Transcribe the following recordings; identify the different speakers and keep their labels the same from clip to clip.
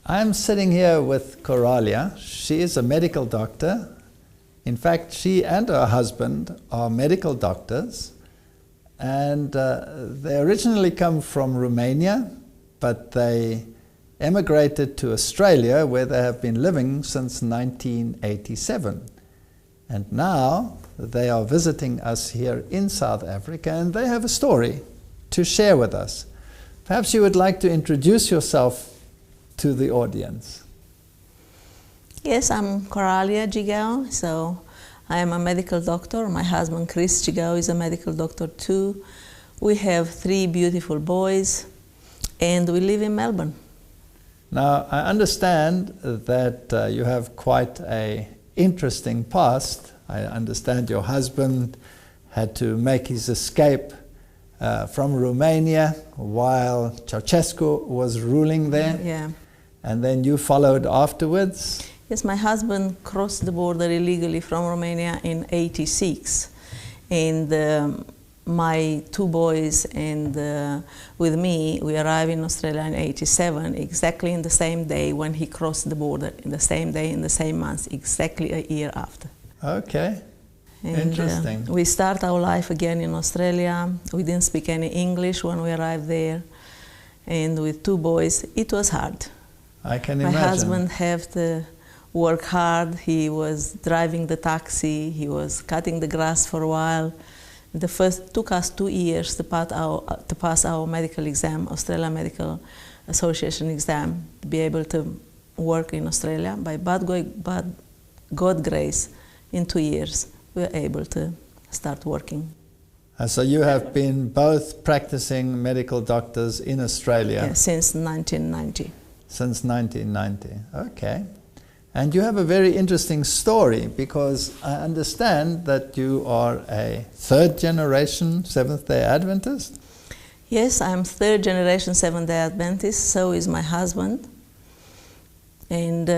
Speaker 1: I'm sitting here with Coralia. She is a medical doctor. In fact, she and her husband are medical doctors, and they originally come from Romania, but they emigrated to Australia, where they have been living since 1987. And now they are visiting us here in South Africa, and they have a story to share with us. Perhaps you would like to introduce yourself to the audience.
Speaker 2: Yes, I'm Coralia Jigau, so I am a medical doctor. My husband Chris Jigau is a medical doctor too. We have 3 beautiful boys, and we live in Melbourne.
Speaker 1: Now, I understand that you have quite an interesting past. I understand your husband had to make his escape from Romania while Ceausescu was ruling there.
Speaker 2: Yeah.
Speaker 1: And then you followed afterwards?
Speaker 2: Yes, my husband crossed the border illegally from Romania in '86. And my 2 boys and with me, we arrived in Australia in '87, exactly in the same day when he crossed the border, in the same day, in the same month, exactly a year after.
Speaker 1: Okay.
Speaker 2: And,
Speaker 1: interesting.
Speaker 2: We start our life again in Australia. We didn't speak any English when we arrived there. And with 2 boys, it was hard.
Speaker 1: I can imagine.
Speaker 2: My husband had to work hard. He was driving the taxi. He was cutting the grass for a while. Took us 2 years to pass our medical exam, Australia Medical Association exam, to be able to work in Australia. By God's grace, in 2 years, we were able to start working.
Speaker 1: So you have been both practicing medical doctors in Australia?
Speaker 2: Yeah, since 1990.
Speaker 1: Since 1990, okay. And you have a very interesting story, because I understand that you are a 3rd generation Seventh-day Adventist?
Speaker 2: Yes, I'm 3rd generation Seventh-day Adventist, so is my husband. And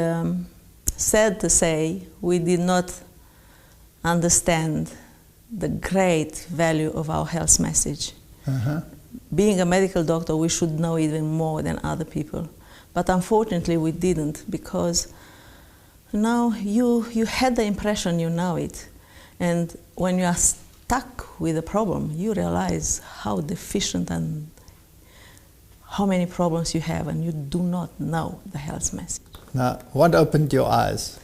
Speaker 2: sad to say, we did not understand the great value of our health message. Being a medical doctor, we should know even more than other people. But unfortunately, we didn't, because now you had the impression you know it. And when you are stuck with a problem, you realize how deficient and how many problems you have, and you do not know the health message.
Speaker 1: Now, what opened your eyes?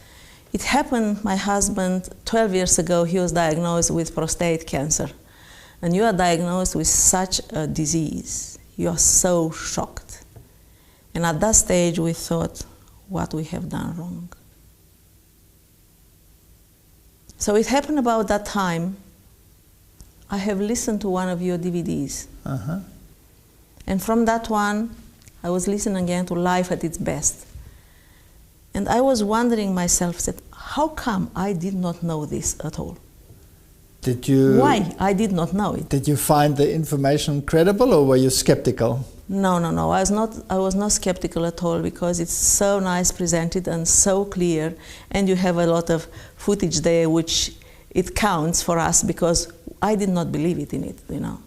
Speaker 2: It happened, my husband, 12 years ago, he was diagnosed with prostate cancer. And you are diagnosed with such a disease. You are so shocked. And at that stage, we thought, what we have done wrong. So it happened about that time. I have listened to one of your DVDs. And from that one, I was listening again to Life at its Best. And I was wondering myself, that how come I did not know this at all?
Speaker 1: Did you?
Speaker 2: Why I did not know it?
Speaker 1: Did you find the information credible, or were you skeptical?
Speaker 2: No. I was not skeptical at all, because it's so nice presented and so clear, and you have a lot of footage there which it counts for us, because I did not believe it in it, you know.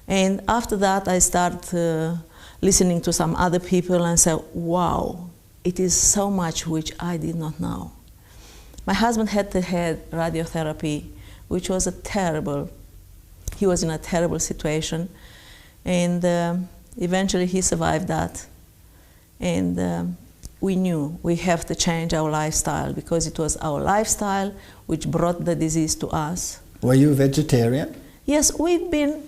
Speaker 2: And after that, I started listening to some other people and said, wow, it is so much which I did not know. My husband had to have radiotherapy, which was he was in a terrible situation. And eventually he survived that. And we knew we have to change our lifestyle, because it was our lifestyle which brought the disease to us.
Speaker 1: Were you vegetarian?
Speaker 2: Yes, we've been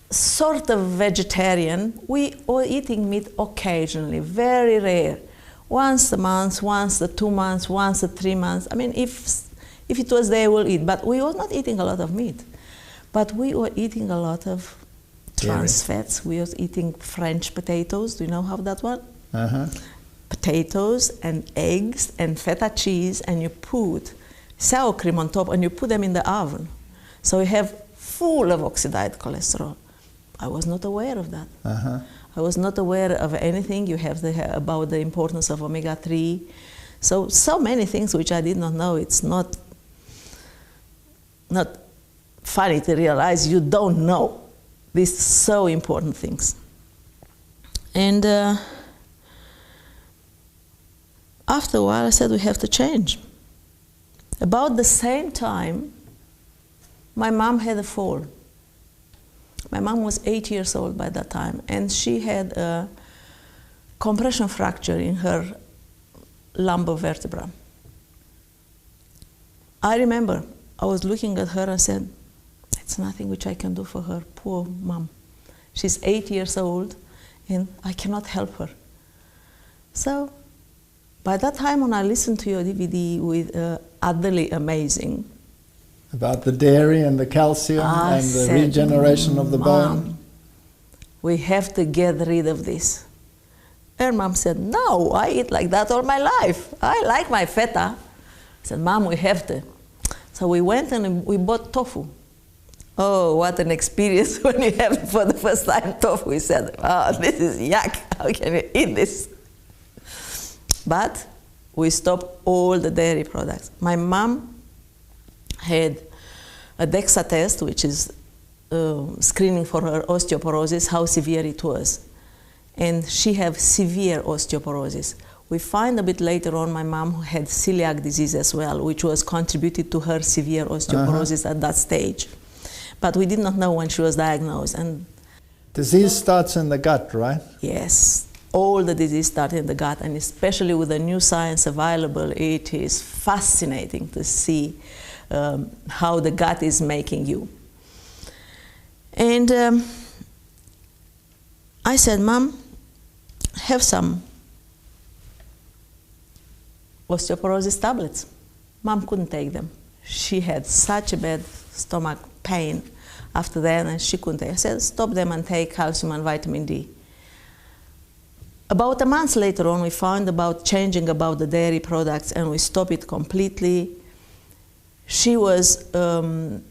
Speaker 2: sort of vegetarian. We were eating meat occasionally, very rare. Once a month, once a 2 months, once a 3 months. I mean, if it was there, we'll eat. But we were not eating a lot of meat. But we were eating a lot of trans fats. We were eating French potatoes. Do you know how that one? Potatoes and eggs and feta cheese, and you put sour cream on top, and you put them in the oven. So you have full of oxidized cholesterol. I was not aware of that. I was not aware of anything you have about the importance of omega-3. So many things which I did not know. It's not funny to realize you don't know these so important things. And after a while I said, we have to change. About the same time, my mom had a fall. My mom was 8 years old by that time, and she had a compression fracture in her lumbar vertebra. I remember I was looking at her and said, "It's nothing which I can do for her, poor mom. She's 8 years old and I cannot help her." So by that time when I listened to your DVD with Utterly Amazing,
Speaker 1: about the dairy and the calcium and the regeneration of the bone.
Speaker 2: We have to get rid of this. Her mom said, "No, I eat like that all my life. I like my feta." I said, "Mom, we have to." So we went and we bought tofu. Oh, what an experience when you have for the first time tofu. We said, "Oh, this is yuck. How can you eat this?" But we stopped all the dairy products. My mom had a DEXA test, which is screening for her osteoporosis, how severe it was. And she had severe osteoporosis. We find a bit later on my mom had celiac disease as well, which was contributed to her severe osteoporosis at that stage. But we did not know when she was diagnosed. And
Speaker 1: disease starts in the gut, right?
Speaker 2: yes, all the disease started in the gut, and especially with the new science available, it is fascinating to see how the gut is making you. And I said, "Mom, have some osteoporosis tablets." Mom couldn't take them. She had such a bad stomach pain after that, and she couldn't take them. I said, "Stop them and take calcium and vitamin D." About a month later on, we found about changing about the dairy products, and we stopped it completely. She was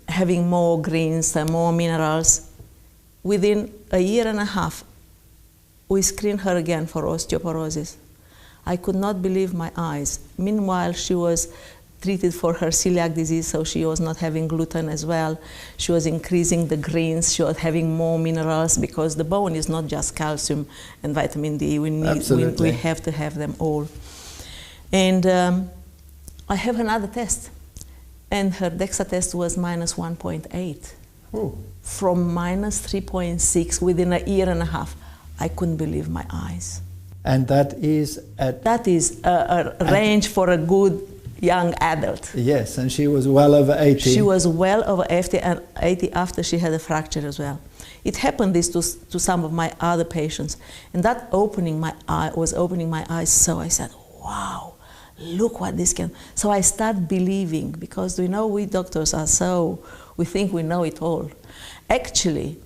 Speaker 2: having more greens and more minerals. Within a year and a half, we screened her again for osteoporosis. I could not believe my eyes. Meanwhile, she was treated for her celiac disease, so she was not having gluten as well. She was increasing the greens. She was having more minerals, because the bone is not just calcium and vitamin D. We have to have them all. And I have another test, and her DEXA test was minus 1.8 from minus 3.6 within a year and a half. I couldn't believe my eyes.
Speaker 1: And that is at...
Speaker 2: That is a range for a good young adult.
Speaker 1: Yes, and she was well over 80.
Speaker 2: She was well over 80 after she had a fracture as well. It happened this to some of my other patients, and that was opening my eyes. So I said, "Wow, look what this can." So I start believing, because we doctors are we think we know it all. Actually,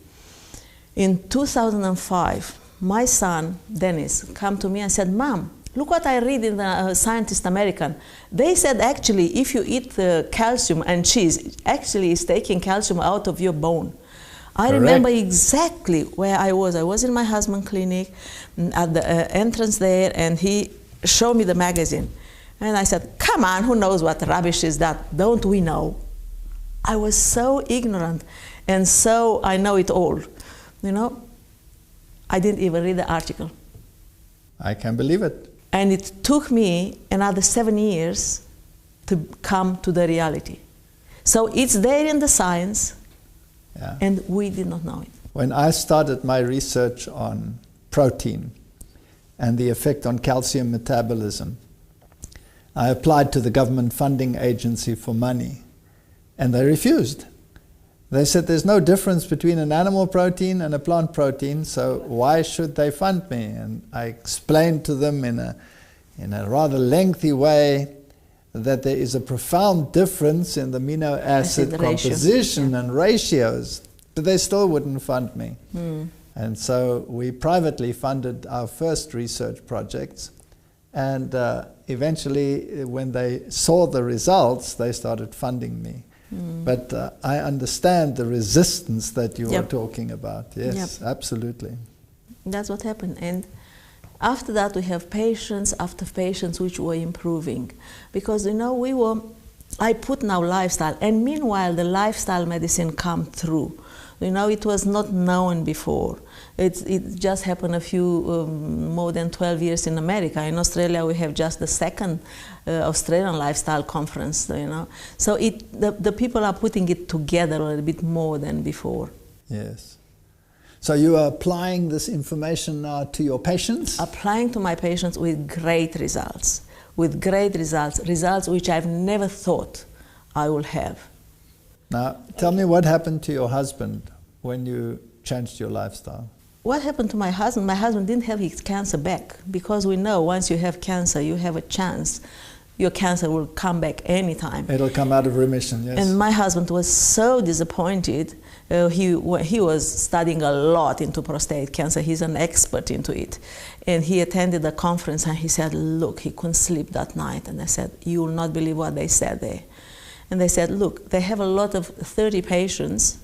Speaker 2: in 2005, my son Dennis came to me and said, "Mom, look what I read in the Scientist American. They said actually if you eat calcium and cheese, actually it's taking calcium out of your bone." I remember exactly where I was. I was in my husband's clinic at the entrance there, and he showed me the magazine. And I said, "Come on, who knows what rubbish is that? Don't we know?" I was so ignorant, and so I know it all. I didn't even read the article.
Speaker 1: I can believe it.
Speaker 2: And it took me another 7 years to come to the reality. So it's there in the science, and we did not know it.
Speaker 1: When I started my research on protein and the effect on calcium metabolism, I applied to the government funding agency for money, and they refused. They said there's no difference between an animal protein and a plant protein, so why should they fund me? And I explained to them in a rather lengthy way that there is a profound difference in the amino acid composition and ratios, but they still wouldn't fund me. And so we privately funded our first research projects, and eventually when they saw the results, they started funding me. But I understand the resistance that you are talking about. Yes, absolutely.
Speaker 2: That's what happened. And after that, we have patients after patients which were improving. Because, I put now lifestyle, and meanwhile the lifestyle medicine come through. You know, it was not known before. It just happened a few, more than 12 years in America. In Australia, we have just the second Australian lifestyle conference, you know. So the people are putting it together a little bit more than before.
Speaker 1: Yes. So you are applying this information now to your patients?
Speaker 2: Applying to my patients with great results. With great results, results which I've never thought I will have.
Speaker 1: Now, tell me what happened to your husband when you changed your lifestyle?
Speaker 2: What happened to my husband? My husband didn't have his cancer back, because we know once you have cancer, you have a chance. Your cancer will come back anytime.
Speaker 1: It'll come out of remission, yes.
Speaker 2: And my husband was so disappointed. He was studying a lot into prostate cancer. He's an expert into it. And he attended a conference and he said, look, he couldn't sleep that night. And I said, you will not believe what they said there. And they said, look, they have a lot of 30 patients,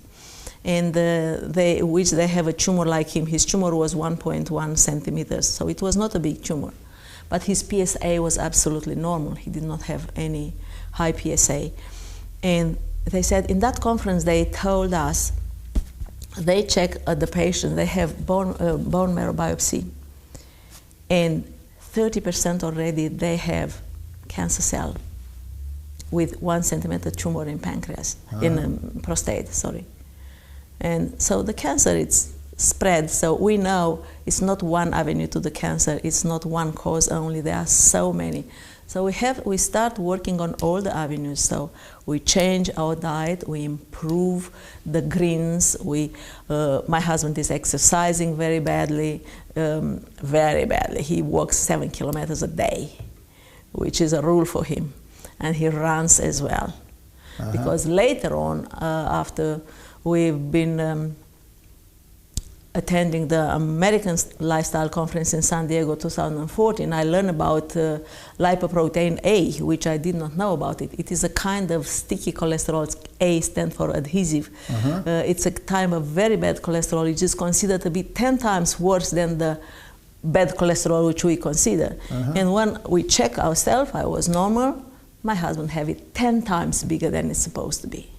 Speaker 2: and which they have a tumor like him. His tumor was 1.1 centimeters, so it was not a big tumor. But his PSA was absolutely normal. He did not have any high PSA. And they said, in that conference, they told us, they check the patient, they have bone marrow biopsy, and 30% already they have cancer cell with 1 centimeter tumor in pancreas, in prostate, sorry. And so the cancer, it's spread, so we know it's not one avenue to the cancer, it's not one cause only, there are so many. So we start working on all the avenues. So we change our diet, we improve the greens, my husband is exercising very badly, very badly. He walks 7 kilometers a day, which is a rule for him. And he runs as well. Because later on, after we've been attending the American Lifestyle Conference in San Diego 2014, I learned about lipoprotein A, which I did not know about it. It is a kind of sticky cholesterol. A stands for adhesive. It's a type of very bad cholesterol. It is considered to be 10 times worse than the bad cholesterol which we consider. And when we check ourselves, I was normal. My husband have it 10 times bigger than it's supposed to be.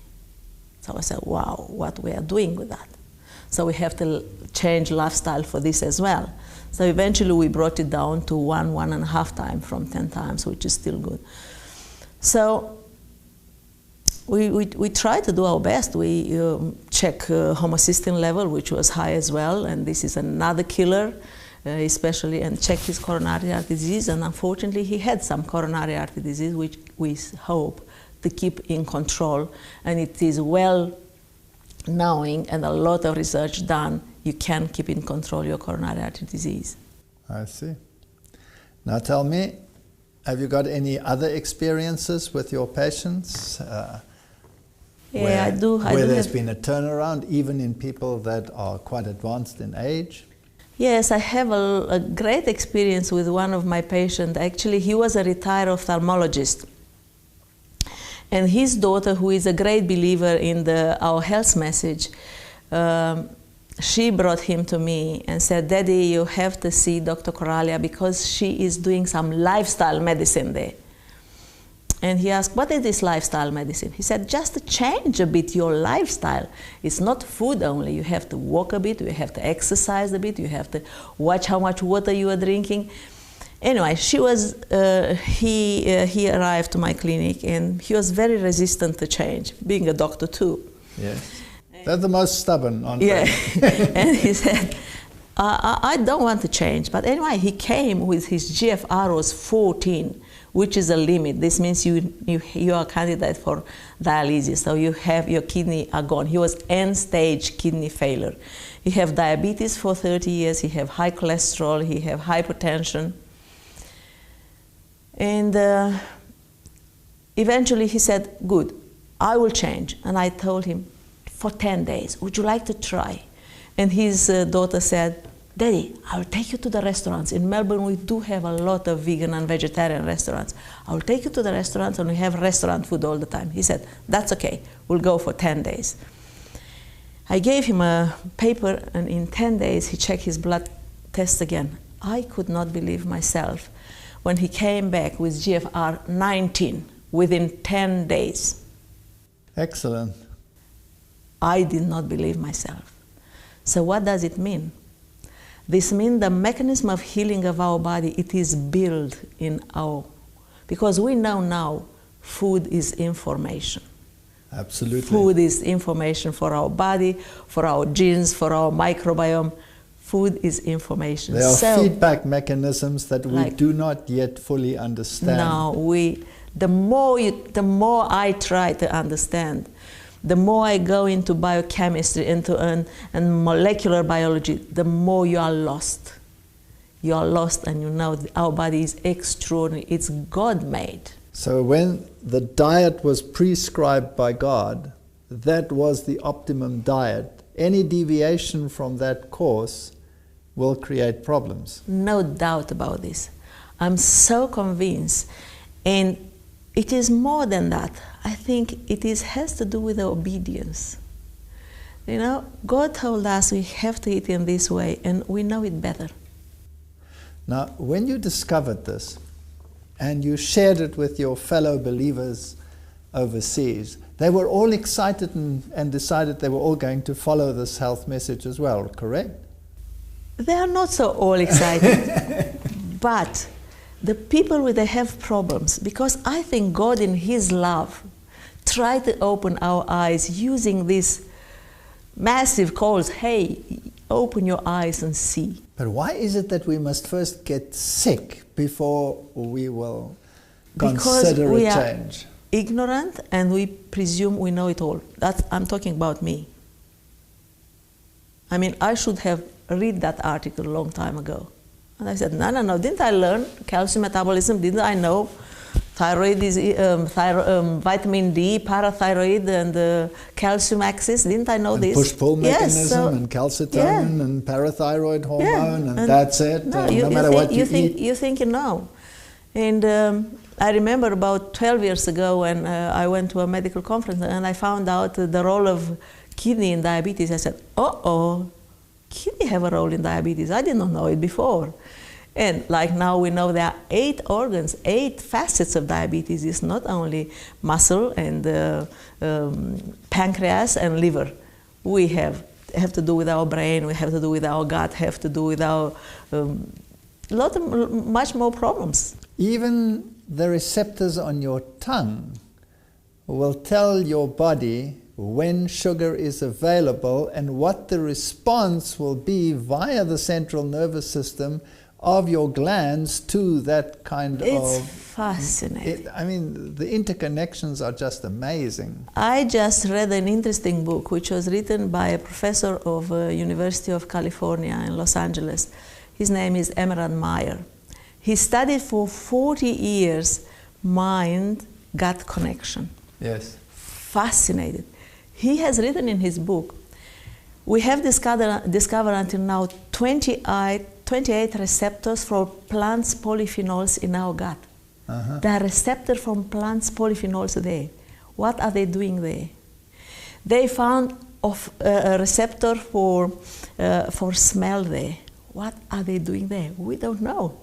Speaker 2: So I said, wow, what we are doing with that. So we have to change lifestyle for this as well. So eventually we brought it down to 1.5 times from 10 times, which is still good. So we try to do our best. We check homocysteine level, which was high as well, and this is another killer, especially, and check his coronary artery disease, and unfortunately he had some coronary artery disease, which we hope to keep in control, and it is well knowing and a lot of research done, you can keep in control your coronary artery disease.
Speaker 1: I see. Now tell me, have you got any other experiences with your patients?
Speaker 2: Yeah, I do.
Speaker 1: Where there's been a turnaround, even in people that are quite advanced in age?
Speaker 2: Yes, I have a great experience with one of my patients. Actually, he was a retired ophthalmologist. And his daughter, who is a great believer in our health message, she brought him to me and said, Daddy, you have to see Dr. Coralia because she is doing some lifestyle medicine there. And he asked, what is this lifestyle medicine? He said, just to change a bit your lifestyle. It's not food only. You have to walk a bit, you have to exercise a bit, you have to watch how much water you are drinking. Anyway, he arrived to my clinic and he was very resistant to change, being a doctor too.
Speaker 1: Yes. They're the most stubborn, aren't
Speaker 2: they?
Speaker 1: Yeah.
Speaker 2: And he said, I don't want to change. But anyway, he came with his GFR was 14, which is a limit. This means you are a candidate for dialysis, so your kidney are gone. He was end-stage kidney failure. He have diabetes for 30 years, he have high cholesterol, he have hypertension. And eventually he said, good, I will change. And I told him, for 10 days, would you like to try? And his daughter said, Daddy, I will take you to the restaurants. In Melbourne, we do have a lot of vegan and vegetarian restaurants. I will take you to the restaurants and we have restaurant food all the time. He said, that's okay, we'll go for 10 days. I gave him a paper and in 10 days he checked his blood tests again. I could not believe myself when he came back with GFR 19 within 10 days.
Speaker 1: Excellent.
Speaker 2: I did not believe myself. So what does it mean? This means the mechanism of healing of our body, it is built in our, because we know now food is information.
Speaker 1: Absolutely.
Speaker 2: Food is information for our body, for our genes, for our microbiome. Food is information.
Speaker 1: There are feedback mechanisms that we do not yet fully understand.
Speaker 2: No, the more I try to understand, the more I go into biochemistry, and molecular biology, the more you are lost. You are lost, and you know our body is extraordinary. It's God-made.
Speaker 1: So when the diet was prescribed by God, that was the optimum diet. Any deviation from that course will create problems.
Speaker 2: No doubt about this. I'm so convinced. And it is more than that. I think it has to do with the obedience. You know, God told us we have to eat in this way, and we know it better.
Speaker 1: Now, when you discovered this, and you shared it with your fellow believers overseas, they were all excited and decided they were all going to follow this health message as well, correct?
Speaker 2: They are not so all excited, but the people with the health problems, because I think God in His love tried to open our eyes using these massive calls, hey, open your eyes and see.
Speaker 1: But why is it that we must first get sick before we will consider a change?
Speaker 2: Are ignorant, and we presume we know it all. I'm talking about me. I mean, I should have read that article a long time ago. And I said, no, didn't I learn calcium metabolism? Didn't I know thyroid is vitamin D, parathyroid, and calcium axis? Didn't I know this?
Speaker 1: Push-pull mechanism, and calcitonin, and parathyroid hormone, and that's it.
Speaker 2: No,
Speaker 1: no matter what you eat.
Speaker 2: You think you know. And I remember about 12 years ago when I went to a medical conference and I found out the role of kidney in diabetes. I said, kidney have a role in diabetes. I did not know it before. And like now we know there are 8 organs, 8 facets of diabetes. It's not only muscle and pancreas and liver. We have to do with our brain, we have to do with our gut, have to do with our much more problems.
Speaker 1: Even the receptors on your tongue will tell your body when sugar is available and what the response will be via the central nervous system of your glands to that kind of...
Speaker 2: It's fascinating.
Speaker 1: I mean, the interconnections are just amazing.
Speaker 2: I just read an interesting book which was written by a professor of University of California in Los Angeles. His name is Emerald Meyer. He studied for 40 years mind-gut connection.
Speaker 1: Yes.
Speaker 2: Fascinated. He has written in his book, we have discovered until now 28 receptors for plants' polyphenols in our gut. There are receptors from plants' polyphenols there. What are they doing there? They found a receptor for smell there. What are they doing there? We don't know.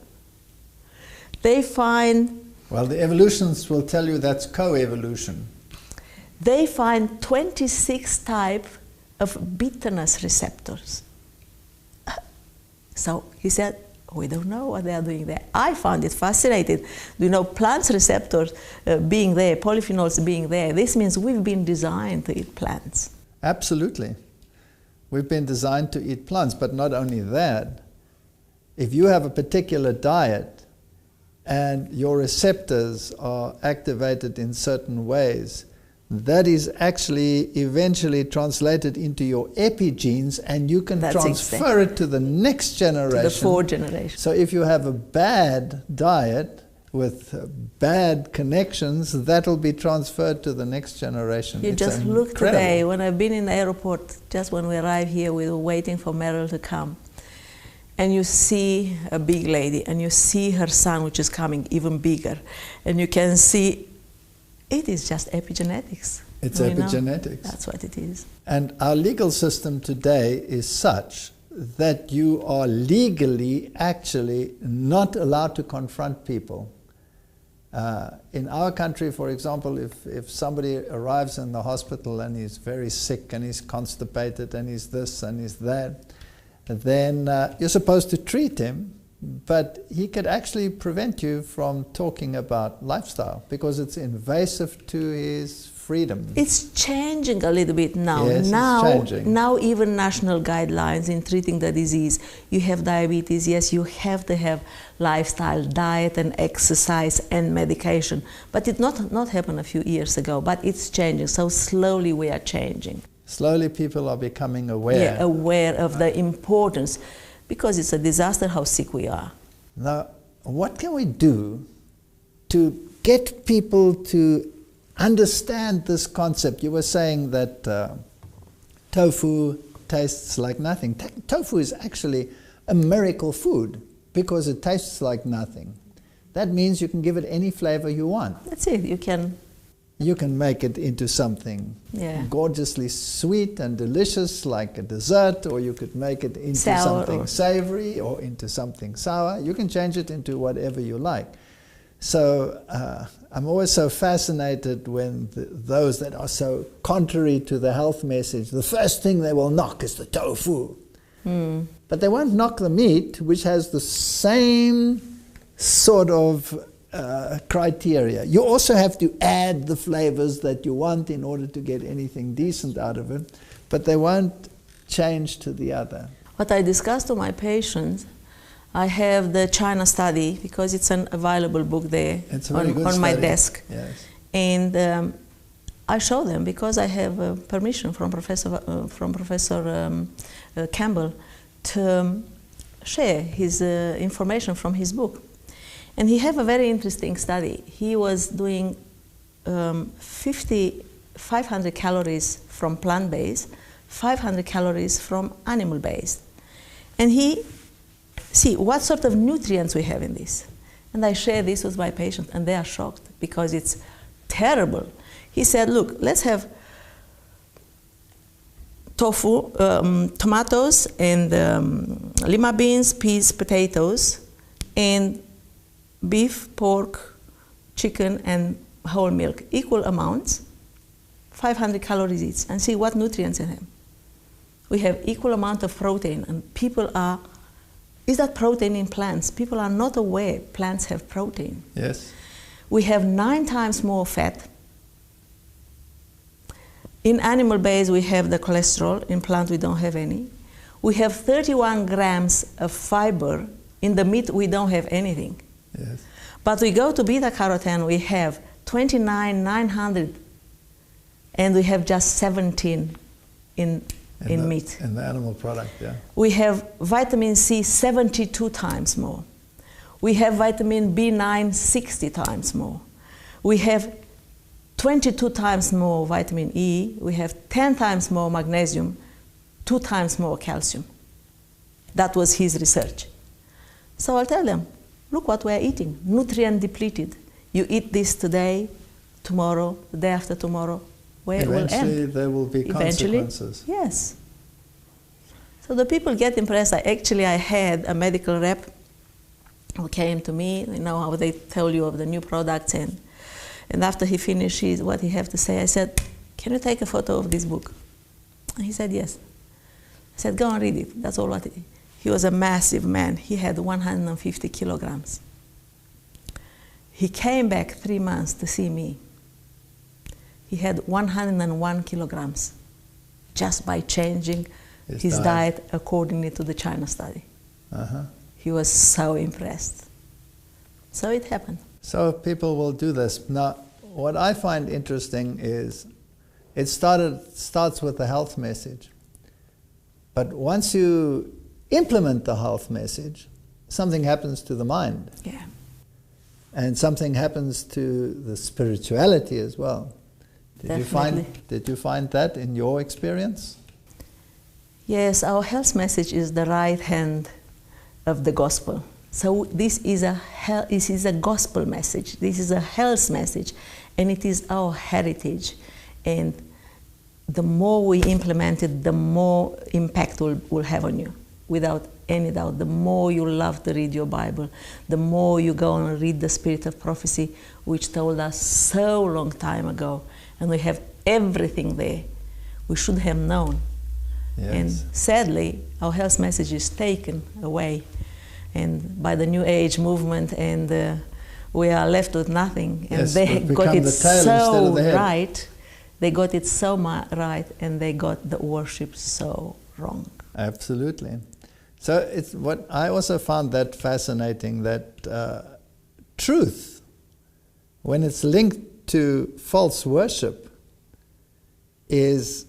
Speaker 2: They find...
Speaker 1: Well, the evolutionists will tell you that's co-evolution.
Speaker 2: They find 26 types of bitterness receptors. So he said, we don't know what they are doing there. I found it fascinating. You know, plants receptors being there, polyphenols being there, this means we've been designed to eat plants.
Speaker 1: Absolutely. We've been designed to eat plants, but not only that. If you have a particular diet and your receptors are activated in certain ways, that is actually eventually translated into your epigenes, and you can transfer it to the next generation.
Speaker 2: To the 4th generation.
Speaker 1: So if you have a bad diet with bad connections, that'll be transferred to the next generation.
Speaker 2: You just look today, when I've been in the airport, just when we arrived here, we were waiting for Meryl to come. And you see a big lady, and you see her son, which is coming even bigger. And you can see it is just epigenetics.
Speaker 1: It's epigenetics.
Speaker 2: That's what it is.
Speaker 1: And our legal system today is such that you are legally actually not allowed to confront people In our country, for example, if somebody arrives in the hospital and he's very sick and he's constipated and he's this and he's that, then you're supposed to treat him, but he could actually prevent you from talking about lifestyle because it's invasive to his freedom.
Speaker 2: It's changing a little bit now.
Speaker 1: Yes,
Speaker 2: now,
Speaker 1: it's changing.
Speaker 2: Now even national guidelines in treating the disease. You have diabetes, yes, you have to have lifestyle, diet and exercise and medication. But it not happened a few years ago, but it's changing. So slowly we are changing.
Speaker 1: Slowly people are becoming aware.
Speaker 2: Yeah, aware of the importance, because it's a disaster how sick we are.
Speaker 1: Now, what can we do to get people to understand this concept? You were saying that tofu tastes like nothing. Tofu is actually a miracle food because it tastes like nothing. That means you can give it any flavor you want.
Speaker 2: That's it. You can
Speaker 1: make it into something gorgeously sweet and delicious like a dessert, or you could make it into something savory or into something sour. You can change it into whatever you like. So I'm always so fascinated when those that are so contrary to the health message, the first thing they will knock is the tofu. But they won't knock the meat, which has the same sort of criteria. You also have to add the flavors that you want in order to get anything decent out of it, but they won't change to the other.
Speaker 2: What I discuss to my patients, I have the China study, because it's an available book there on my desk.
Speaker 1: Yes.
Speaker 2: And I show them, because I have permission from Professor Campbell to share his information from his book. And he have a very interesting study. He was doing 500 calories from plant-based, 500 calories from animal-based. And he see what sort of nutrients we have in this. And I share this with my patients, and they are shocked because it's terrible. He said, look, let's have tofu, tomatoes, and lima beans, peas, potatoes, and beef, pork, chicken, and whole milk, equal amounts, 500 calories each, and see what nutrients in them. We have equal amount of protein, and people are, is that protein in plants? People are not aware plants have protein.
Speaker 1: Yes.
Speaker 2: We have 9 times more fat. In animal-based, we have the cholesterol. In plant, we don't have any. We have 31 grams of fiber. In the meat, we don't have anything.
Speaker 1: Yes.
Speaker 2: But we go to beta-carotene, we have 29,900, and we have just 17 in meat.
Speaker 1: In the animal product, yeah.
Speaker 2: We have vitamin C 72 times more. We have vitamin B9 60 times more. We have 22 times more vitamin E. We have 10 times more magnesium, 2 times more calcium. That was his research. So I'll tell them, look what we're eating, nutrient depleted. You eat this today, tomorrow, the day after tomorrow, where it will end.
Speaker 1: Eventually there will be consequences.
Speaker 2: Yes. So the people get impressed. I had a medical rep who came to me, you know how they tell you of the new products, and after he finished what he had to say, I said, can you take a photo of this book? And he said, yes. I said, go and read it. That's all what it is. He was a massive man. He had 150 kilograms. He came back 3 months to see me. He had 101 kilograms just by changing his diet accordingly to the China study. He was so impressed. So it happened.
Speaker 1: So people will do this. Now, what I find interesting is it starts with the health message. But once you implement the health message, something happens to the mind.
Speaker 2: Yeah.
Speaker 1: And something happens to the spirituality as well. Did you find that in your experience?
Speaker 2: Yes, our health message is the right hand of the gospel. So this is a gospel message. This is a health message, and it is our heritage. And the more we implement it, the more impact we'll have on you. without any doubt, the more you love to read your Bible, the more you go and read the Spirit of Prophecy, which told us so long time ago, and we have everything there. We should have known.
Speaker 1: Yes.
Speaker 2: And sadly, our health message is taken away, and by the New Age movement, and we are left with nothing. And
Speaker 1: Yes,
Speaker 2: they
Speaker 1: we've
Speaker 2: got
Speaker 1: become
Speaker 2: it
Speaker 1: the tail instead
Speaker 2: so
Speaker 1: of the head.
Speaker 2: right. They got it so right, and they got the worship so wrong.
Speaker 1: Absolutely. So it's what I also found that fascinating, that truth, when it's linked to false worship, it's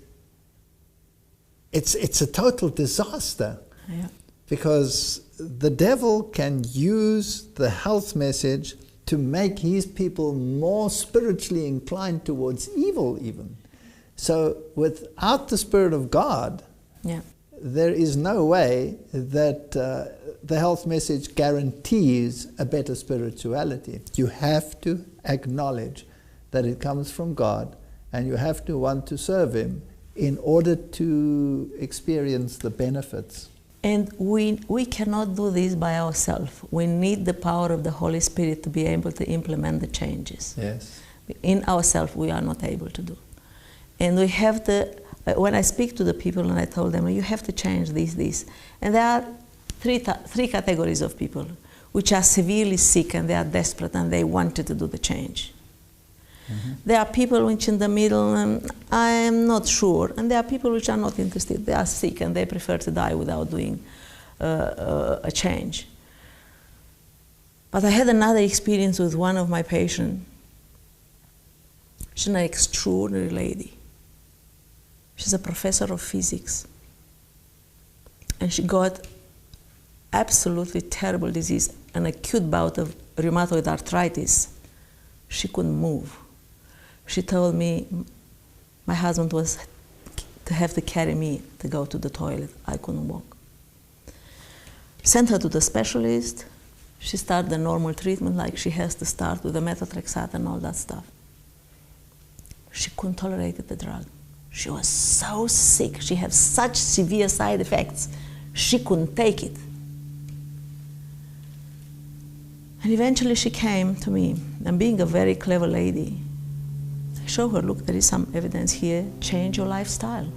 Speaker 1: a total disaster.
Speaker 2: Yeah.
Speaker 1: Because the devil can use the health message to make his people more spiritually inclined towards evil even. So without the Spirit of God,
Speaker 2: Yeah.
Speaker 1: there is no way that the health message guarantees a better spirituality. You have to acknowledge that it comes from God, and you have to want to serve Him in order to experience the benefits.
Speaker 2: And we cannot do this by ourselves. We need the power of the Holy Spirit to be able to implement the changes.
Speaker 1: Yes.
Speaker 2: In ourselves, we are not able to do. And we have to, when I speak to the people and I told them, you have to change this. And there are three categories of people which are severely sick and they are desperate and they wanted to do the change. Mm-hmm. There are people which in the middle, I am not sure, and there are people which are not interested. They are sick and they prefer to die without doing a change. But I had another experience with one of my patients. She's an extraordinary lady. She's a professor of physics. And she got absolutely terrible disease, an acute bout of rheumatoid arthritis. She couldn't move. She told me my husband was to have to carry me to go to the toilet. I couldn't walk. Sent her to the specialist. She started the normal treatment like she has to start with the methotrexate and all that stuff. She couldn't tolerate the drug. She was so sick. She had such severe side effects. She couldn't take it. And eventually she came to me, and being a very clever lady, I showed her, look, there is some evidence here, change your lifestyle.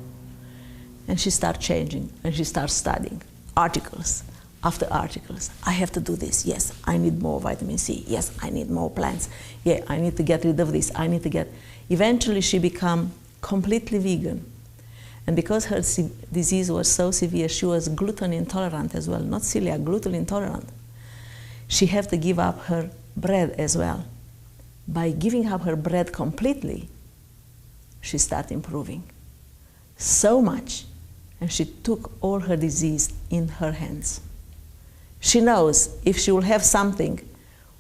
Speaker 2: And she started changing, and she started studying articles after articles. I have to do this, yes, I need more vitamin C, yes, I need more plants, yeah, I need to get rid of this, I need to get... Eventually she became completely vegan. And because her disease was so severe, she was gluten intolerant as well, not celiac, gluten intolerant. She had to give up her bread as well. By giving up her bread completely, she started improving so much, and she took all her disease in her hands. She knows if she will have something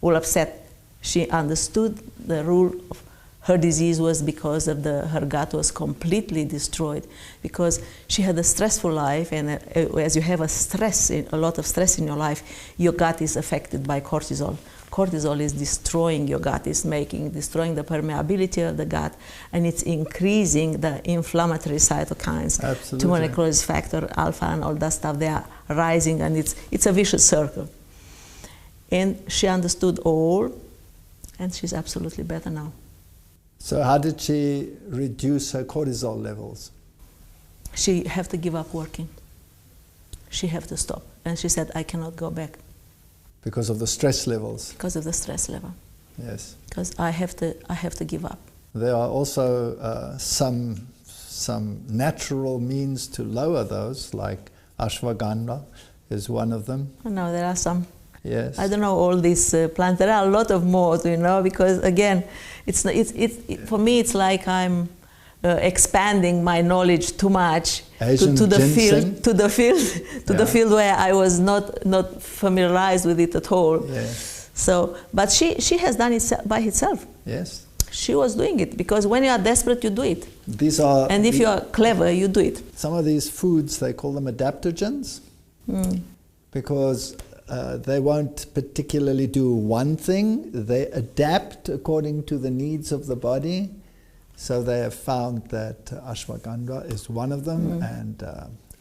Speaker 2: will upset. She understood the rule of her disease was because of her gut was completely destroyed, because she had a stressful life, and as you have a lot of stress in your life, your gut is affected by cortisol. Cortisol is destroying your gut, destroying the permeability of the gut, and it's increasing the inflammatory cytokines.
Speaker 1: Absolutely.
Speaker 2: Tumor necrosis factor, alpha, and all that stuff. They are rising, and it's a vicious circle. And she understood all, and she's absolutely better now.
Speaker 1: So how did she reduce her cortisol levels?
Speaker 2: She had to give up working. She had to stop. And she said, I cannot go back.
Speaker 1: Because of the stress levels?
Speaker 2: Because of the stress level.
Speaker 1: Yes.
Speaker 2: Because I have to give up.
Speaker 1: There are also some natural means to lower those, like ashwagandha is one of them.
Speaker 2: No, there are some.
Speaker 1: Yes.
Speaker 2: I don't know all these plants. There are a lot of more, because again, for me it's like I'm expanding my knowledge too much to the field where I was not familiarized with it at all.
Speaker 1: Yes.
Speaker 2: So, but she has done it by herself.
Speaker 1: Yes.
Speaker 2: She was doing it, because when you are desperate, you do it. And if you are clever, you do it.
Speaker 1: Some of these foods, they call them adaptogens, because they won't particularly do one thing. They adapt according to the needs of the body. So they have found that ashwagandha is one of them, and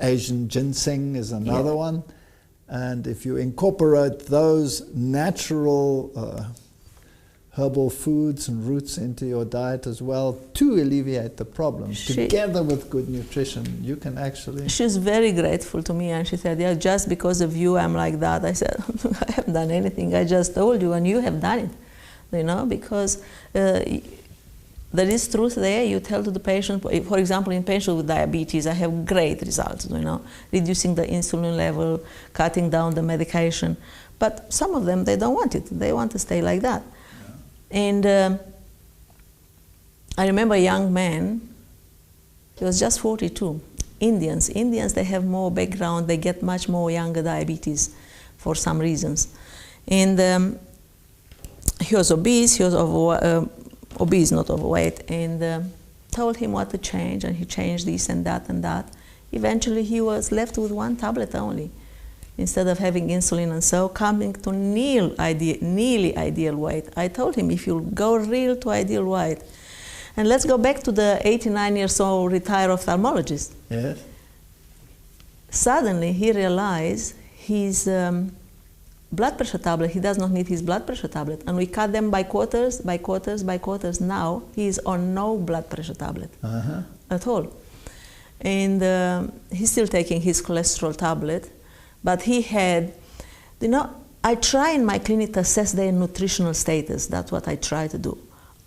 Speaker 1: Asian ginseng is another one. And if you incorporate those natural herbal foods and roots into your diet as well to alleviate the problem, together with good nutrition, you can actually...
Speaker 2: She's very grateful to me, and she said, yeah, just because of you I'm like that. I said, I haven't done anything, I just told you, and you have done it, you know, because there is truth there. You tell to the patient, for example, in patients with diabetes, I have great results, you know, reducing the insulin level, cutting down the medication, but some of them, they don't want it, they want to stay like that. And I remember a young man, he was just 42. Indians, they have more background, they get much more younger diabetes for some reasons. And he was obese, obese, not overweight, and told him what to change, and he changed this and that and that. Eventually he was left with 1 tablet only, instead of having insulin, and so coming to nearly ideal weight. I told him, if you go real to ideal weight, and let's go back to the 89 years old retired ophthalmologist.
Speaker 1: Yes.
Speaker 2: Suddenly he realized his blood pressure tablet, he does not need his blood pressure tablet, and we cut them by quarters, by quarters, by quarters. Now he is on no blood pressure tablet at all. And he's still taking his cholesterol tablet. But he had, you know, I try in my clinic to assess their nutritional status. That's what I try to do.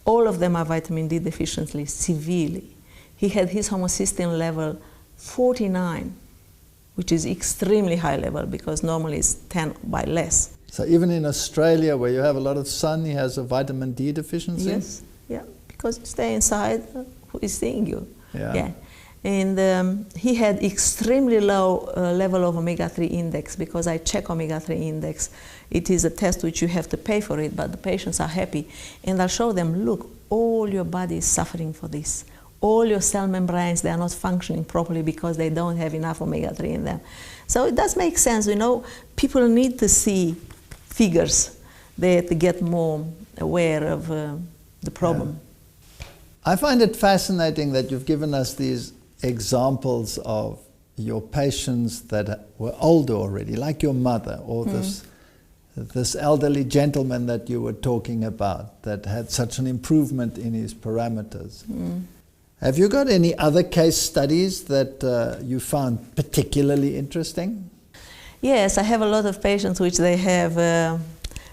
Speaker 2: All of them are vitamin D deficiently, severely. He had his homocysteine level 49, which is extremely high level because normally it's 10 by less.
Speaker 1: So even in Australia, where you have a lot of sun, he has a vitamin D deficiency?
Speaker 2: Yes, yeah, because you stay inside, who is seeing you?
Speaker 1: Yeah.
Speaker 2: And he had extremely low level of omega-3 index, because I check omega-3 index. It is a test which you have to pay for it, but the patients are happy. And I'll show them, look, all your body is suffering for this. All your cell membranes, they are not functioning properly because they don't have enough omega-3 in them. So it does make sense, you know, people need to see figures there to get more aware of the problem.
Speaker 1: Yeah. I find it fascinating that you've given us these examples of your patients that were older already, like your mother, or this elderly gentleman that you were talking about that had such an improvement in his parameters. Have you got any other case studies that you found particularly interesting?
Speaker 2: Yes, I have a lot of patients which they have,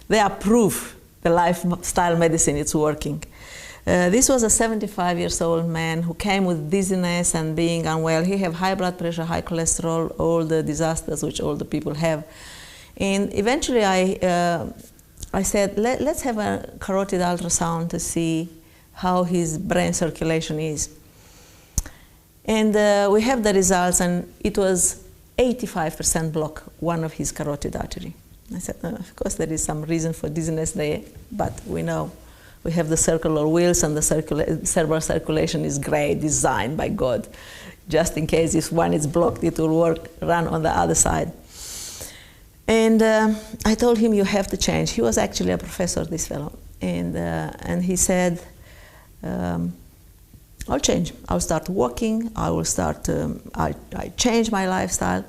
Speaker 2: they are proof the lifestyle medicine is working. This was a 75-year-old man who came with dizziness and being unwell. He had high blood pressure, high cholesterol, all the disasters which all the people have. And eventually I said, let's have a carotid ultrasound to see how his brain circulation is. And we have the results, and it was 85% block, one of his carotid artery. I said, of course there is some reason for dizziness there, but we know. We have the circular wheels, and the cerebral circulation is great, designed by God. Just in case if one is blocked, it will run on the other side. And I told him, you have to change. He was actually a professor, this fellow. And he said, I'll change. I'll start walking. I will start, I change my lifestyle.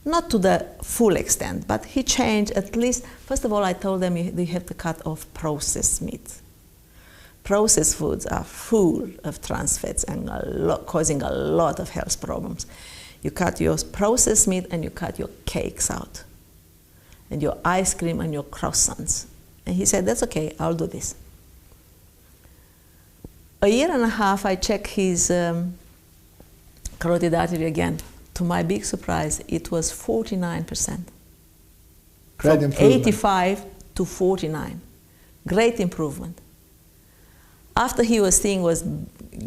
Speaker 2: Not to the full extent, but he changed at least. First of all, I told them you have to cut off processed meat. Processed foods are full of trans fats and causing a lot of health problems. You cut your processed meat and you cut your cakes out, and your ice cream and your croissants. And he said, that's okay, I'll do this. A year and a half, I checked his carotid artery again. To my big surprise, it was 49%.
Speaker 1: Great
Speaker 2: From
Speaker 1: improvement.
Speaker 2: 85 to 49. Great improvement. After he was seeing was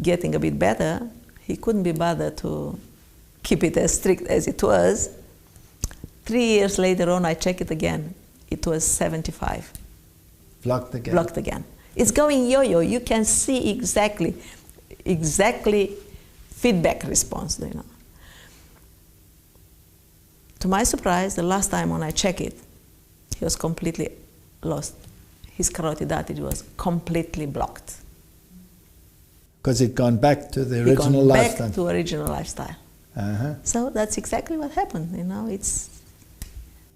Speaker 2: getting a bit better, he couldn't be bothered to keep it as strict as it was. 3 years later on, I checked it again. It was 75.
Speaker 1: Blocked again.
Speaker 2: Blocked again. It's going yo-yo. You can see exactly feedback response, you know. To my surprise, the last time when I checked it, he was completely lost. His carotid artery was completely blocked.
Speaker 1: Because he'd gone back to the original lifestyle.
Speaker 2: Back to original lifestyle. So that's exactly what happened, you know.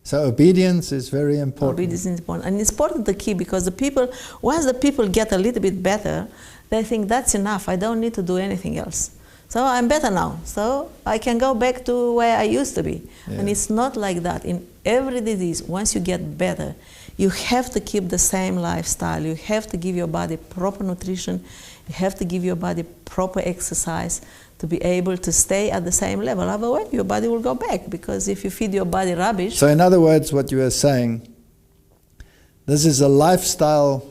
Speaker 1: So obedience is very important.
Speaker 2: Obedience is important. And it's important to keep, because the people, once the people get a little bit better, they think that's enough, I don't need to do anything else. So I'm better now, so I can go back to where I used to be. Yeah. And it's not like that. In every disease, once you get better, you have to keep the same lifestyle. You have to give your body proper nutrition. You have to give your body proper exercise to be able to stay at the same level. Otherwise, your body will go back, because if you feed your body rubbish...
Speaker 1: So in other words, what you are saying, this is a lifestyle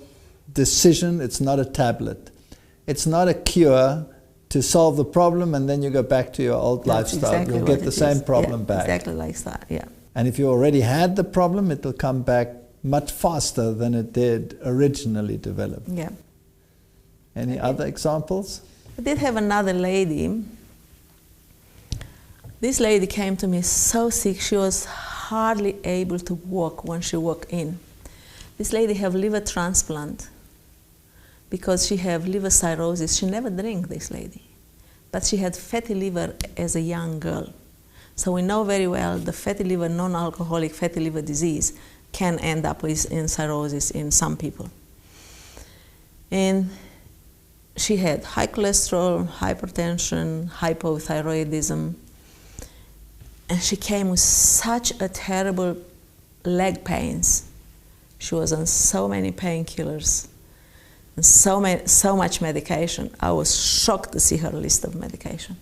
Speaker 1: decision, it's not a tablet. It's not a cure to solve the problem and then you go back to your old lifestyle.
Speaker 2: Exactly,
Speaker 1: you'll get the same problem back.
Speaker 2: Exactly like that, yeah.
Speaker 1: And if you already had the problem, it will come back much faster than it did originally develop.
Speaker 2: Yeah.
Speaker 1: Any other examples?
Speaker 2: I did have another lady. This lady came to me so sick, she was hardly able to walk when she walked in. This lady had liver transplant because she had liver cirrhosis. She never drank, this lady, but she had fatty liver as a young girl. So we know very well the fatty liver, non-alcoholic fatty liver disease can end up in cirrhosis in some people. And she had high cholesterol, hypertension, hypothyroidism, and she came with such a terrible leg pains. She was on so many painkillers and so much medication. I was shocked to see her list of medication.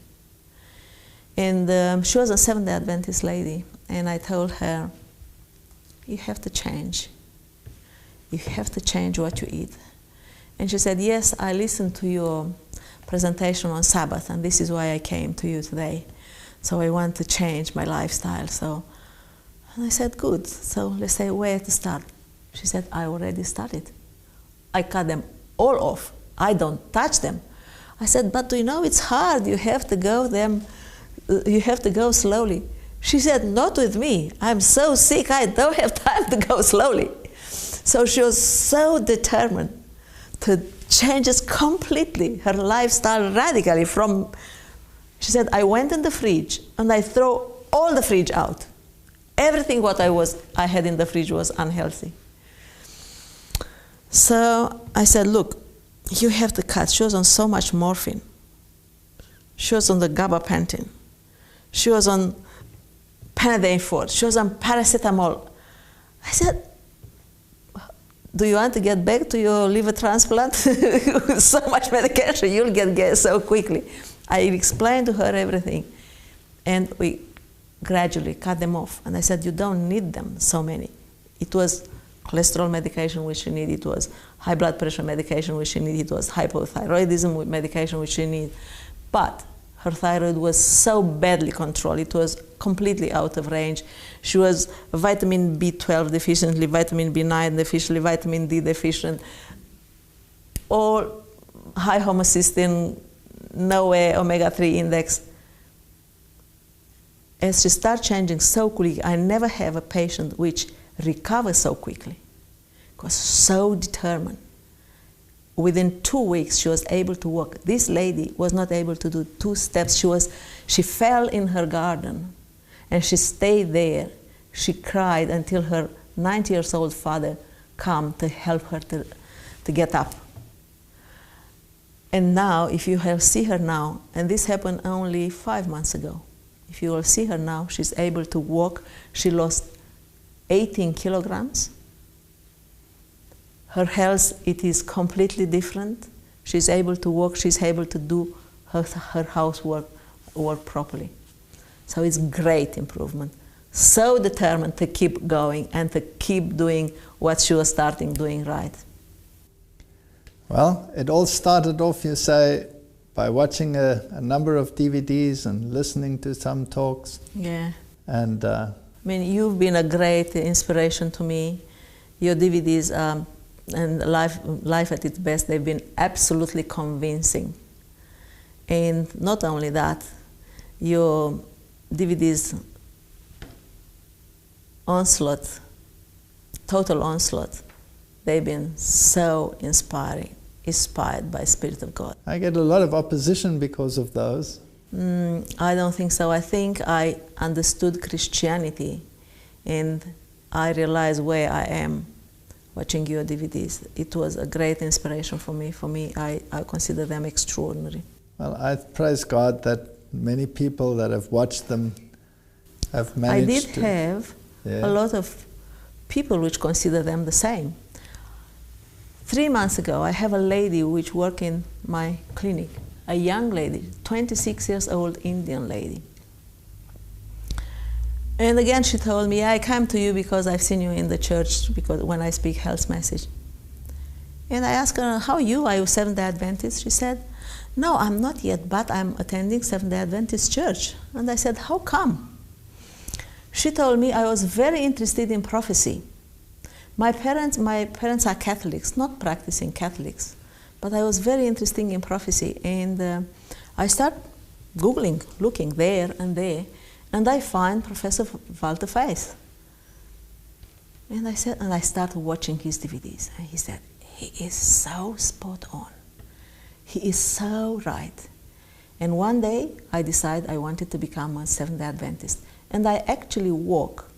Speaker 2: And she was a Seventh-day Adventist lady, and I told her, you have to change. You have to change what you eat. And she said, yes, I listened to your presentation on Sabbath, and this is why I came to you today. So I want to change my lifestyle. And I said, good. So let's say, where to start? She said, I already started. I cut them all off. I don't touch them. I said, but do you know it's hard? You have to go slowly. She said, not with me. I'm so sick, I don't have time to go slowly. So she was so determined to change completely her lifestyle radically from, she said, I went in the fridge and I threw all the fridge out. Everything what I had in the fridge was unhealthy. So I said, look, you have to cut. She was on so much morphine. She was on the gabapentin. She was on Panadol. She was on paracetamol. I said, do you want to get back to your liver transplant? So much medication, you'll get so quickly. I explained to her everything. And we gradually cut them off. And I said, you don't need them, so many. It was cholesterol medication which she needed, it was high blood pressure medication which she needed, it was hypothyroidism medication which she needed. But her thyroid was so badly controlled, it was completely out of range. She was vitamin B12 deficient, vitamin B9 deficient, vitamin D deficient, all high homocysteine, no way omega-3 index. As she started changing so quickly, I never have a patient which recovers so quickly, because so determined. Within 2 weeks, she was able to walk. This lady was not able to do 2 steps. She fell in her garden, and she stayed there. She cried until her 90-year-old father came to help her to get up. And now, if you see her now, and this happened only 5 months ago, if you will see her now, she's able to walk. She lost 18 kilograms. Her health, it is completely different. She's able to walk, she's able to do her housework properly. So it's great improvement. So determined to keep going and to keep doing what she was starting doing right.
Speaker 1: Well, it all started off, you say, by watching a number of DVDs and listening to some talks.
Speaker 2: Yeah.
Speaker 1: And
Speaker 2: I mean, you've been a great inspiration to me. Your DVDs and Life at its Best, they've been absolutely convincing. And not only that, your DVDs, Onslaught, Total Onslaught, they've been so inspired by Spirit of God.
Speaker 1: I get a lot of opposition because of those.
Speaker 2: I don't think so. I think I understood Christianity, and I realized where I am watching your DVDs. It was a great inspiration for me. I consider them extraordinary.
Speaker 1: Well, I praise God that many people that have watched them have managed to...
Speaker 2: I did have a lot of people which consider them the same. 3 months ago, I have a lady which works in my clinic, a young lady, 26 years old Indian lady. And again, she told me, I came to you because I've seen you in the church because when I speak health message. And I asked her, how are you? Are you Seventh-day Adventist? She said, no, I'm not yet, but I'm attending Seventh-day Adventist church. And I said, how come? She told me I was very interested in prophecy. My parents are Catholics, not practicing Catholics, but I was very interested in prophecy. And I started Googling, looking there, and I find Professor Walter Veith. And I started watching his DVDs, and he said, he is so spot on. He is so right. And one day, I decided I wanted to become a Seventh-day Adventist. And I actually walked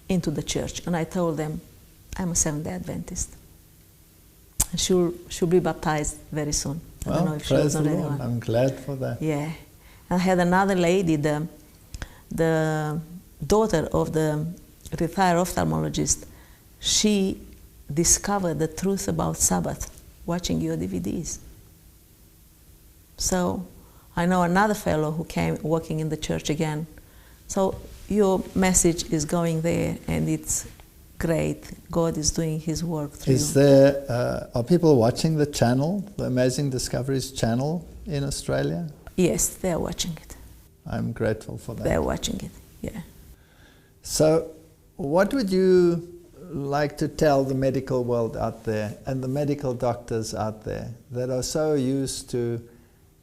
Speaker 2: into the church, and I told them, I'm a Seventh-day Adventist. And she'll be baptized very soon. I don't know if she was already one.
Speaker 1: I'm glad for that.
Speaker 2: Yeah. And I had another lady, the daughter of the retired ophthalmologist. She discovered the truth about Sabbath watching your DVDs. So I know another fellow who came working in the church again. So your message is going there, and it's great. God is doing His work through you.
Speaker 1: Are people watching the channel, the Amazing Discoveries channel in Australia?
Speaker 2: Yes, they're watching it.
Speaker 1: I'm grateful for that.
Speaker 2: They're watching it, yeah.
Speaker 1: So what would you like to tell the medical world out there and the medical doctors out there that are so used to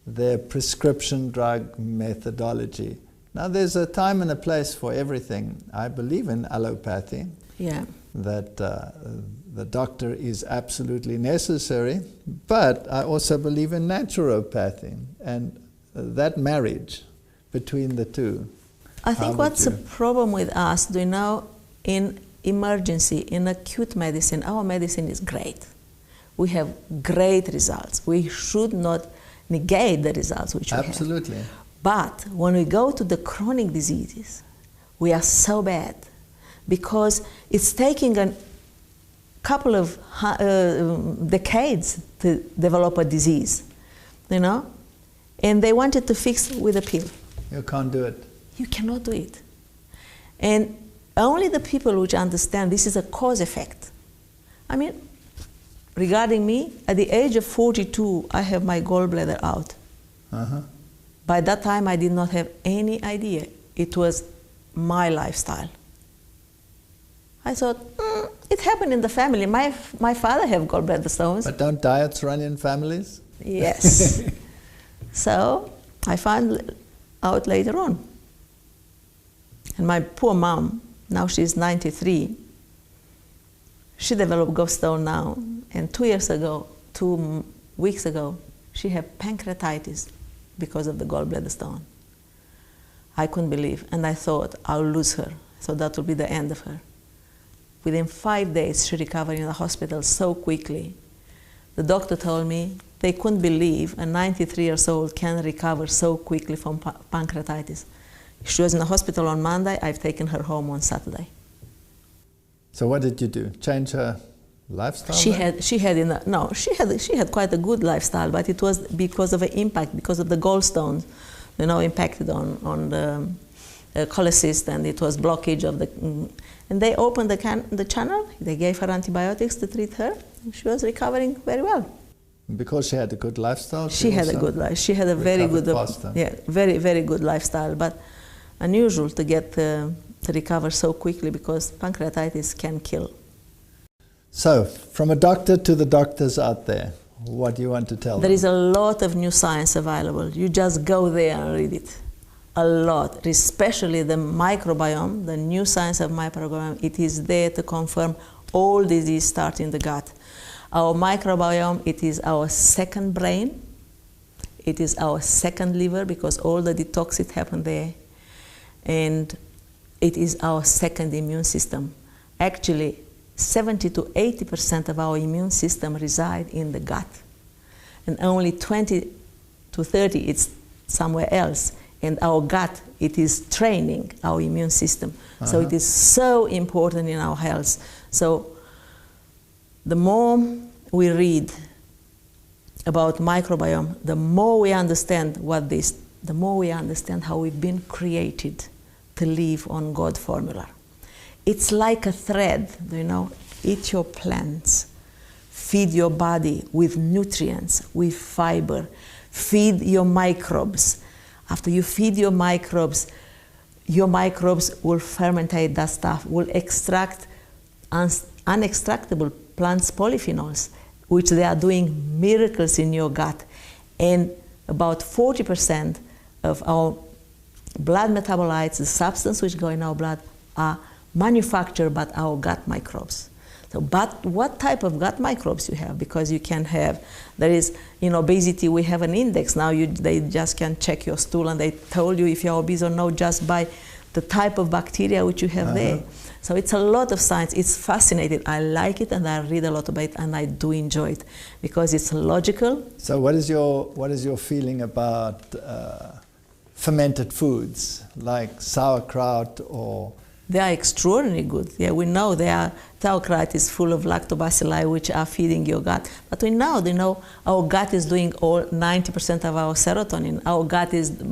Speaker 1: their prescription drug methodology? Now, there's a time and a place for everything. I believe in allopathy, that the doctor is absolutely necessary, but I also believe in naturopathy and that marriage between the two.
Speaker 2: I think what's the problem with us, do you know, in emergency, in acute medicine, our medicine is great. We have great results. We should not negate the results which we have.
Speaker 1: Absolutely.
Speaker 2: But when we go to the chronic diseases, we are so bad because it's taking a couple of decades to develop a disease, you know? And they wanted to fix with a pill.
Speaker 1: You can't do it.
Speaker 2: You cannot do it. And only the people which understand this is a cause effect. I mean, regarding me, at the age of 42, I have my gallbladder out. By that time, I did not have any idea. It was my lifestyle. I thought, it happened in the family. My father had gallbladder stones.
Speaker 1: But don't diets run in families?
Speaker 2: Yes. So I found out later on. And my poor mom, now she's 93, she developed gallstone now. And 2 weeks ago, she had pancreatitis because of the gallbladder stone. I couldn't believe, and I thought I'll lose her, so that will be the end of her. Within 5 days, she recovered in the hospital so quickly. The doctor told me they couldn't believe a 93 years old can recover so quickly from pancreatitis. She was in the hospital on Monday. I've taken her home on Saturday.
Speaker 1: So what did you do? Change her lifestyle?
Speaker 2: She had quite a good lifestyle, but it was because of the impact, because of the gallstones, you know, impacted on the cholecyst, and it was blockage of the. And they opened the channel. They gave her antibiotics to treat her. And she was recovering very well.
Speaker 1: Because she had a good lifestyle.
Speaker 2: She had a good life. She had a very good, very good lifestyle. But unusual to get to recover so quickly because pancreatitis can kill.
Speaker 1: So, from a doctor to the doctors out there, what do you want to tell them?
Speaker 2: There is a lot of new science available. You just go there and read it. A lot, especially the microbiome, the new science of microbiome. It is there to confirm all disease start in the gut. Our microbiome, it is our second brain. It is our second liver because all the detoxes happen there. And it is our second immune system. Actually, 70 to 80% of our immune system reside in the gut. And only 20 to 30 it's somewhere else. And our gut, it is training our immune system. So it is so important in our health. So the more we read about microbiome, the more we understand the more we understand how we've been created to live on God formula. It's like a thread, you know, eat your plants, feed your body with nutrients, with fiber, feed your microbes. After you feed your microbes will fermentate that stuff, will extract unextractable plants polyphenols, which they are doing miracles in your gut. And about 40% of our blood metabolites, the substance which go in our blood, are manufactured by our gut microbes. So, but what type of gut microbes you have? Because you can have, there is, in obesity we have an index now, they just can check your stool and they told you if you're obese or not just by the type of bacteria which you have there. So it's a lot of science, it's fascinating. I like it and I read a lot about it and I do enjoy it because it's logical.
Speaker 1: So what is your feeling about fermented foods like sauerkraut or...
Speaker 2: They are extraordinarily good. Yeah, we know sauerkraut is full of lactobacilli which are feeding your gut. But we know our gut is doing all 90% of our serotonin. Our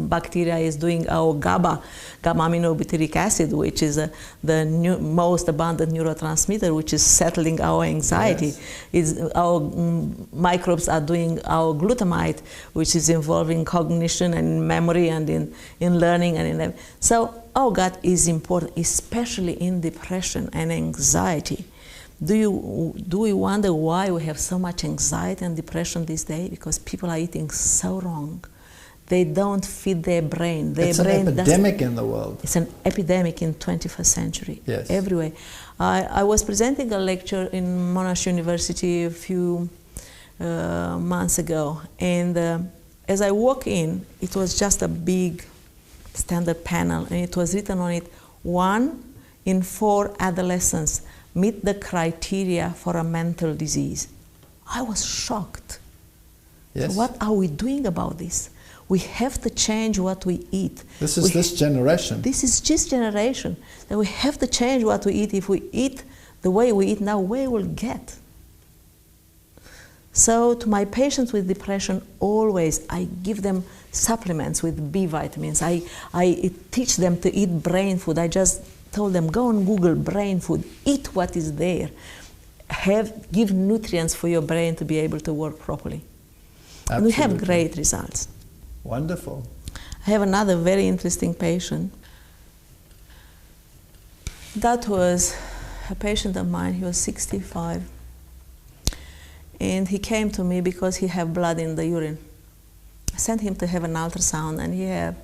Speaker 2: bacteria is doing our GABA aminobutyric acid, which is the most abundant neurotransmitter, which is settling our anxiety. Yes. Our microbes are doing our glutamate, which is involving cognition and memory and in learning and in everything. So our gut is important, especially in depression and anxiety. Do we wonder why we have so much anxiety and depression these days? Because people are eating so wrong. They don't feed their brain.
Speaker 1: It's an epidemic in the world.
Speaker 2: It's an epidemic in 21st century,
Speaker 1: yes.
Speaker 2: Everywhere. I was presenting a lecture in Monash University a few months ago, and as I walk in, it was just a big standard panel, and it was written on it, 1 in 4 adolescents meet the criteria for a mental disease. I was shocked.
Speaker 1: Yes.
Speaker 2: So what are we doing about this? We have to change what we eat.
Speaker 1: This is this generation.
Speaker 2: This is this generation. That we have to change what we eat. If we eat the way we eat now, where we'll get? So to my patients with depression, always I give them supplements with B vitamins. I teach them to eat brain food. I just told them, go on Google brain food, eat what is there. Give nutrients for your brain to be able to work properly. Absolutely. And we have great results.
Speaker 1: Wonderful.
Speaker 2: I have another very interesting patient. That was a patient of mine. He was 65. And he came to me because he had blood in the urine. I sent him to have an ultrasound, and he had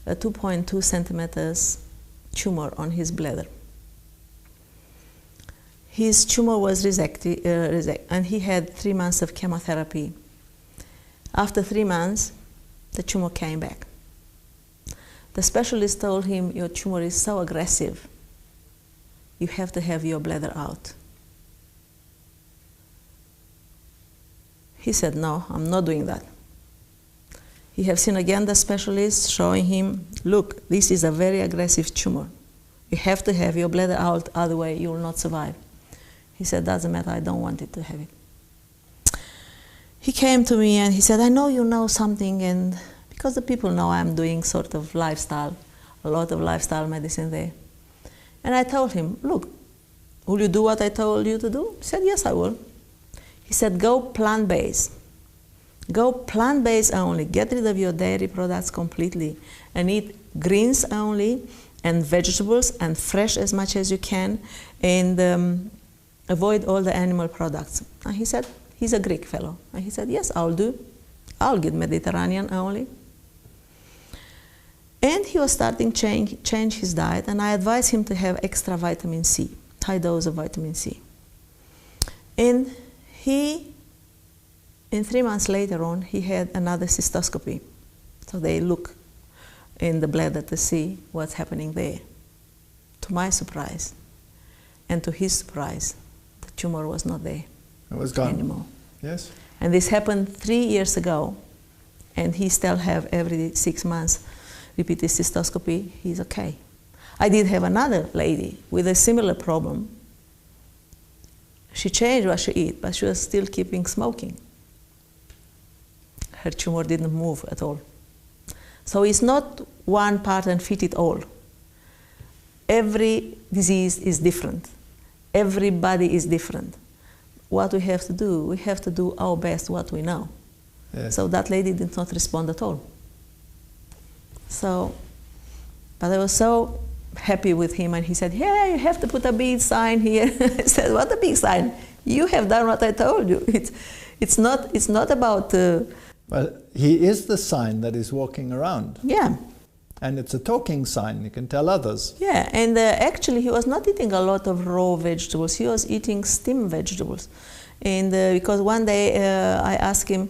Speaker 2: a 2.2 centimeters tumor on his bladder. His tumor was resected, and he had 3 months of chemotherapy. After 3 months, the tumor came back. The specialist told him, your tumor is so aggressive, you have to have your bladder out. He said, no, I'm not doing that. He has seen again the specialist showing him, look, this is a very aggressive tumor. You have to have your bladder out, otherwise you will not survive. He said, doesn't matter, I don't want it to have it. He came to me and he said, I know you know something, and because the people know I'm doing sort of lifestyle, a lot of lifestyle medicine there. And I told him, look, will you do what I told you to do? He said, yes, I will. He said, go plant-based. Go plant-based only. Get rid of your dairy products completely and eat greens only and vegetables and fresh as much as you can, and avoid all the animal products. And he said, he's a Greek fellow. And he said, yes, I'll do. I'll get Mediterranean only. And he was starting to change his diet, and I advised him to have extra vitamin C, high dose of vitamin C. And he And 3 months later on, he had another cystoscopy. So they look in the bladder to see what's happening there. To my surprise, and to his surprise, the tumor was not there.
Speaker 1: It was gone
Speaker 2: anymore.
Speaker 1: Yes.
Speaker 2: And this happened 3 years ago, and he still have every 6 months repeated cystoscopy. He's okay. I did have another lady with a similar problem. She changed what she eat, but she was still keeping smoking. Her tumor didn't move at all. So it's not one pattern fit it all. Every disease is different. Everybody is different. What we have to do, we have to do our best what we know.
Speaker 1: Yes.
Speaker 2: So that lady did not respond at all. So, but I was so happy with him, and he said, "Yeah, you have to put a big sign here." I said, "What a big sign? You have done what I told you. It's not about."
Speaker 1: Well, he is the sign that is walking around.
Speaker 2: Yeah.
Speaker 1: And it's a talking sign. You can tell others.
Speaker 2: Yeah, and actually he was not eating a lot of raw vegetables. He was eating steamed vegetables. And because one day I asked him,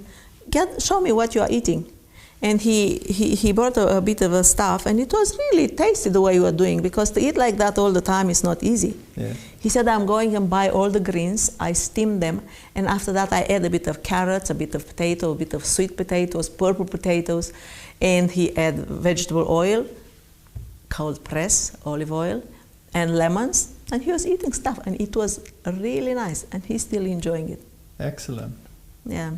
Speaker 2: "Show me what you are eating." And he brought a bit of a stuff, and it was really tasty the way you are doing, because to eat like that all the time is not easy.
Speaker 1: Yeah.
Speaker 2: He said, "I'm going and buy all the greens, I steam them, and after that I add a bit of carrots, a bit of potato, a bit of sweet potatoes, purple potatoes," and he add vegetable oil, cold press, olive oil, and lemons, and he was eating stuff, and it was really nice, and he's still enjoying it.
Speaker 1: Excellent.
Speaker 2: Yeah.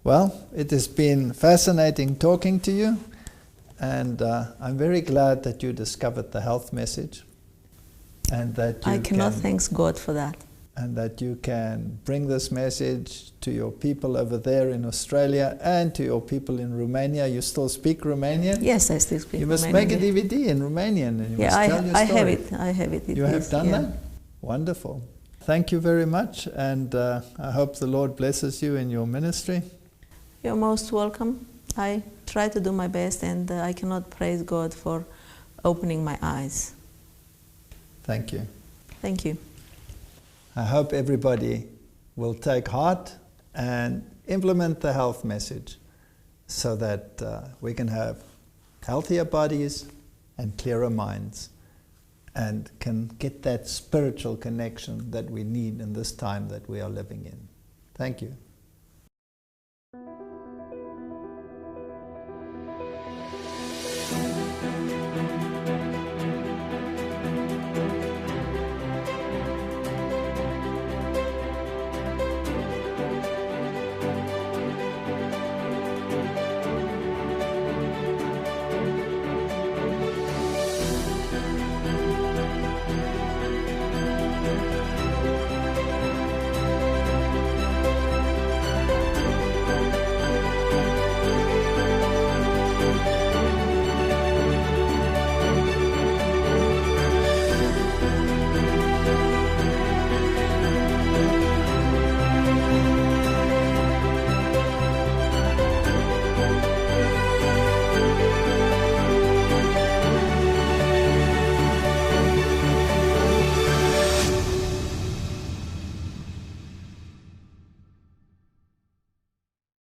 Speaker 1: Well, it has been fascinating talking to you, and I'm very glad that you discovered the health message, and that you
Speaker 2: I cannot thank God for that.
Speaker 1: And that you can bring this message to your people over there in Australia and to your people in Romania. You still speak Romanian?
Speaker 2: Yes, I still speak Romanian.
Speaker 1: You must make a DVD in Romanian, and you must tell your story.
Speaker 2: I have it. I have it.
Speaker 1: You have done that? Wonderful. Thank you very much, and I hope the Lord blesses you in your ministry.
Speaker 2: You're most welcome. I try to do my best, and I cannot praise God for opening my eyes.
Speaker 1: Thank you.
Speaker 2: Thank you.
Speaker 1: I hope everybody will take heart and implement the health message, so that we can have healthier bodies and clearer minds, and can get that spiritual connection that we need in this time that we are living in. Thank you.